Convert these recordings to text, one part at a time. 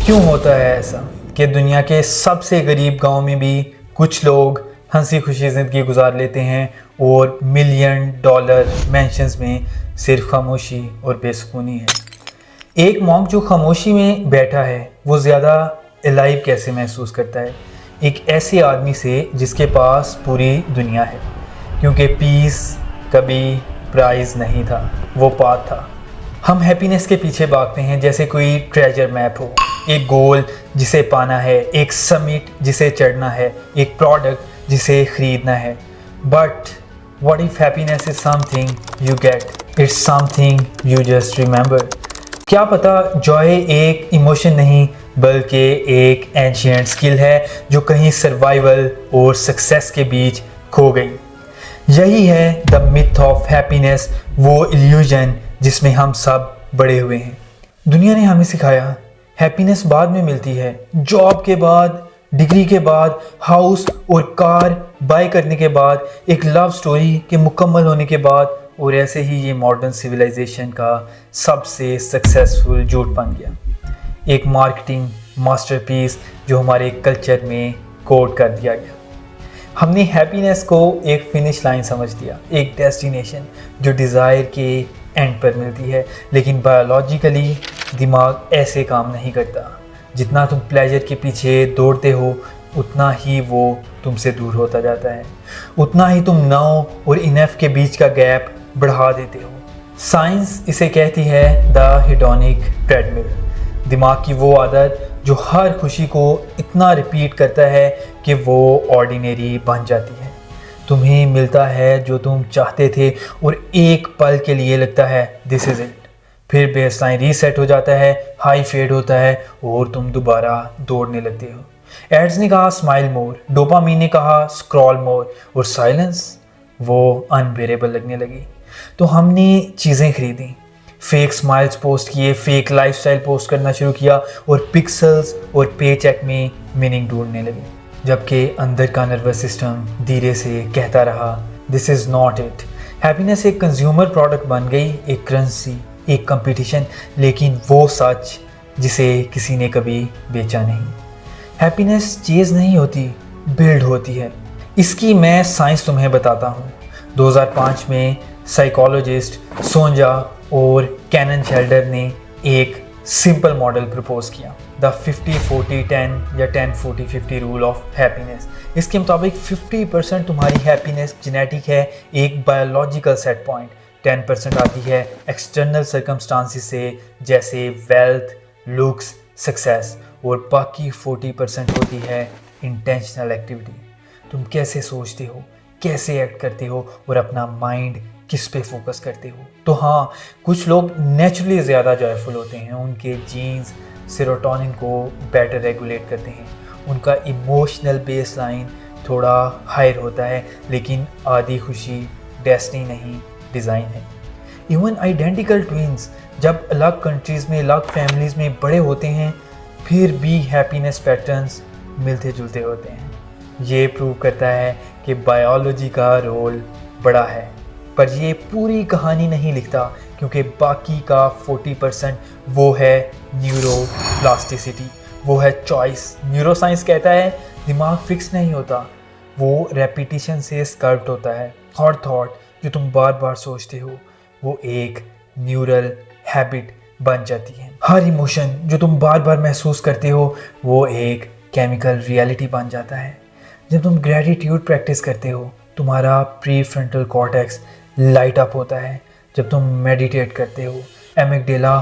क्यों होता है ऐसा कि दुनिया के सबसे गरीब गांव में भी कुछ लोग हंसी खुशी ज़िंदगी गुजार लेते हैं और मिलियन डॉलर मैंशंस में सिर्फ खामोशी और बेसुकूनी है। एक मॉन्क जो खामोशी में बैठा है वो ज़्यादा अलाइव कैसे महसूस करता है एक ऐसे आदमी से जिसके पास पूरी दुनिया है, क्योंकि पीस कभी प्राइज़ नहीं था, वो पाथ था। हम हैप्पीनेस के पीछे भागते हैं जैसे कोई ट्रेजर मैप हो, एक गोल जिसे पाना है, एक समिट जिसे चढ़ना है, एक प्रोडक्ट जिसे खरीदना है। But what if happiness is something you get, it's something you just remember. क्या पता जॉय एक इमोशन नहीं बल्कि एक एंशिएंट स्किल है जो कहीं सर्वाइवल और सक्सेस के बीच खो गई। यही है द मिथ ऑफ हैप्पीनेस, वो इल्यूजन जिसमें हम सब बड़े हुए हैं। दुनिया ने हमें सिखाया हैप्पीनेस बाद में मिलती है, जॉब के बाद, डिग्री के बाद, हाउस और कार बाय करने के बाद, एक लव स्टोरी के मुकम्मल होने के बाद, और ऐसे ही ये मॉडर्न सिविलाइजेशन का सबसे सक्सेसफुल झूठ बन गया, एक मार्केटिंग मास्टरपीस जो हमारे कल्चर में कोड कर दिया गया। हमने हैप्पीनेस को एक फिनिश लाइन समझ लिया, एक डेस्टिनेशन जो डिज़ायर के एंड पर मिलती है। लेकिन बायोलॉजिकली दिमाग ऐसे काम नहीं करता। जितना तुम प्लेजर के पीछे दौड़ते हो उतना ही वो तुमसे दूर होता जाता है, उतना ही तुम नाउ और इनफ के बीच का गैप बढ़ा देते हो। साइंस इसे कहती है द हेडोनिक ट्रेडमिल, दिमाग की वो आदत जो हर खुशी को इतना रिपीट करता है कि वो ऑर्डिनरी बन जाती है। तुम्हें मिलता है जो तुम चाहते थे और एक पल के लिए लगता है दिस इज़ इट, फिर बेसलाइन रीसेट हो जाता है, हाई फेड होता है और तुम दोबारा दौड़ने लगते हो। एड्स ने कहा स्माइल मोर, डोपामीन ने कहा स्क्रॉल मोर, और साइलेंस वो अनबेरेबल लगने लगी। तो हमने चीज़ें खरीदी, फेक स्माइल्स पोस्ट किए, फेक लाइफस्टाइल पोस्ट करना शुरू किया और पिक्सल्स और पे चेक में मीनिंग ढूंढने लगे, जबकि अंदर का नर्वस सिस्टम धीरे से कहता रहा this is not it. Happiness एक कंज्यूमर प्रोडक्ट बन गई, एक करेंसी, एक कंपटीशन, लेकिन वो सच जिसे किसी ने कभी बेचा नहीं। हैप्पीनेस चीज़ नहीं होती, बिल्ड होती है। इसकी मैं साइंस तुम्हें बताता हूँ। 2005 में साइकोलॉजिस्ट सोंजा और कैनन शेल्डर ने एक सिंपल मॉडल प्रपोज किया, द 50-40-10 या 10-40-50 रूल ऑफ हैप्पीनेस। इसके मुताबिक 50% तुम्हारी हैप्पीनेस जेनेटिक है, एक बायोलॉजिकल सेट पॉइंट। 10% आती है एक्सटर्नल सर्कमस्टांसिस से, जैसे वेल्थ, लुक्स, सक्सेस, और बाकी 40% होती है इंटेंशनल एक्टिविटी। तुम कैसे सोचते हो, कैसे एक्ट करते हो और अपना माइंड किस पे फोकस करते हो। तो हाँ, कुछ लोग नेचुरली ज़्यादा जॉयफुल होते हैं, उनके जीन्स सेरोटोनिन को बेटर रेगुलेट करते हैं, उनका इमोशनल बेसलाइन थोड़ा हायर होता है, लेकिन आधी खुशी डेस्टिनी नहीं, डिज़ाइन है। इवन आइडेंटिकल ट्विंस जब अलग कंट्रीज़ में, अलग फैमिलीज़ में बड़े होते हैं, फिर भी हैप्पीनेस पैटर्न्स मिलते जुलते होते हैं। ये प्रूव करता है कि बायोलॉजी का रोल बड़ा है, पर ये पूरी कहानी नहीं लिखता, क्योंकि बाकी का 40% वो है न्यूरोप्लास्टिसिटी, वो है चॉइस। न्यूरोसाइंस कहता है दिमाग फिक्स नहीं होता, वो रेपिटेशन से स्कल्प्ट होता है। हर थॉट जो तुम बार बार सोचते हो वो एक न्यूरल हैबिट बन जाती है। हर इमोशन जो तुम बार बार महसूस करते हो वो एक केमिकल रियलिटी बन जाता है। जब तुम ग्रेटिट्यूड प्रैक्टिस करते हो तुम्हारा pre frontal cortex light up होता है। जब तुम मेडिटेट करते हो एमिगडाला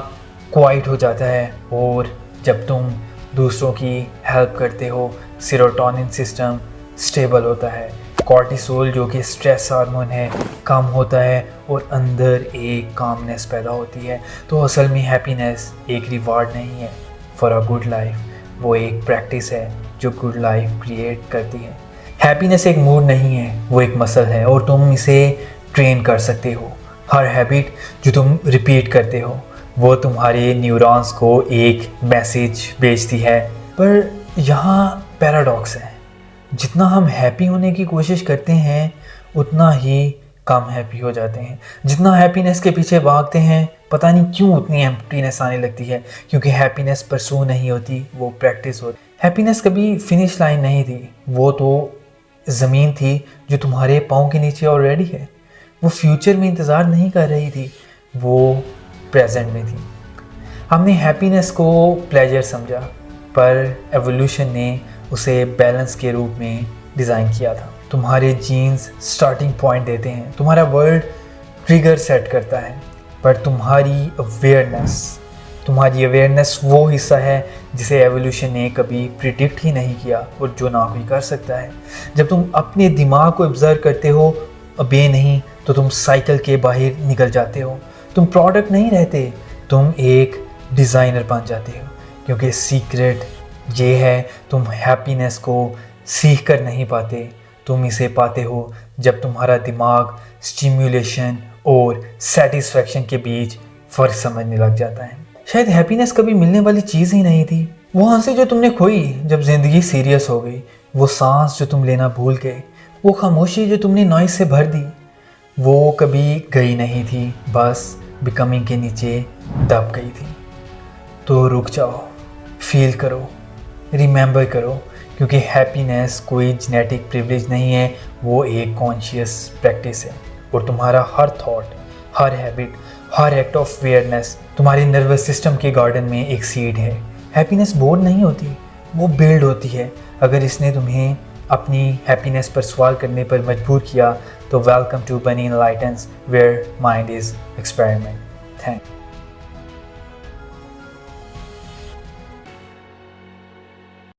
क्वाइट हो जाता है, और जब तुम दूसरों की हेल्प करते हो सेरोटोनिन सिस्टम स्टेबल होता है। कॉर्टिसोल जो कि स्ट्रेस हार्मोन है कम होता है और अंदर एक कामनेस पैदा होती है। तो असल में हैप्पीनेस एक रिवार्ड नहीं है फॉर अ गुड लाइफ, वो एक प्रैक्टिस है जो गुड लाइफ क्रिएट करती है। हैप्पीनेस एक मूड नहीं है, वो एक मसल है और तुम इसे ट्रेन कर सकते हो। हर हैबिट जो तुम रिपीट करते हो वो तुम्हारे न्यूरॉन्स को एक मैसेज भेजती है। पर यहाँ पैराडॉक्स है, जितना हम हैप्पी होने की कोशिश करते हैं उतना ही कम हैप्पी हो जाते हैं। जितना हैप्पीनेस के पीछे भागते हैं पता नहीं क्यों उतनी एम्प्टीनेस आने लगती है, क्योंकि हैप्पीनेस परसू नहीं होती, वो प्रैक्टिस होती। हैप्पीनेस कभी फिनिश लाइन नहीं थी, वो तो ज़मीन थी जो तुम्हारे पाँव के नीचे ऑलरेडी है। वो फ्यूचर में इंतज़ार नहीं कर रही थी, वो प्रेजेंट में थी। हमने हैप्पीनेस को प्लेजर समझा, पर एवोल्यूशन ने उसे बैलेंस के रूप में डिज़ाइन किया था। तुम्हारे जीन्स स्टार्टिंग पॉइंट देते हैं, तुम्हारा वर्ल्ड ट्रिगर सेट करता है, पर तुम्हारी अवेयरनेस वो हिस्सा है जिसे एवोल्यूशन ने कभी प्रिडिक्ट ही नहीं किया और जो ना कोई कर सकता है। जब तुम अपने दिमाग को ऑब्जर्व करते हो, अबे नहीं तो तुम साइकिल के बाहर निकल जाते हो। तुम प्रोडक्ट नहीं रहते, तुम एक डिज़ाइनर बन जाते हो। क्योंकि सीक्रेट ये है, तुम हैप्पीनेस को सीख कर नहीं पाते, तुम इसे पाते हो जब तुम्हारा दिमाग स्टिम्युलेशन और सेटिस्फैक्शन के बीच फ़र्क समझने लग जाता है। शायद हैप्पीनेस कभी मिलने वाली चीज़ ही नहीं थी। वो हंसी जो तुमने खोई जब ज़िंदगी सीरियस हो गई, वो सांस जो तुम लेना भूल गए, वो खामोशी जो तुमने नॉइज़ से भर दी, वो कभी गई नहीं थी, बस बिकमिंग के नीचे दब गई थी। तो रुक जाओ, फील करो, रिमेंबर करो, क्योंकि हैप्पीनेस कोई जेनेटिक प्रिविलेज नहीं है, वो एक कॉन्शियस प्रैक्टिस है। और तुम्हारा हर थॉट, हर हैबिट, हर एक्ट ऑफ अवेयरनेस तुम्हारे नर्वस सिस्टम के गार्डन में एक सीड है। हैप्पीनेस बोर्ड नहीं होती, वो बिल्ड होती है। अगर इसने तुम्हें अपनी हैप्पीनेस पर सवाल करने पर मजबूर किया, तो welcome to bunny enlightens where mind is experiment. Thank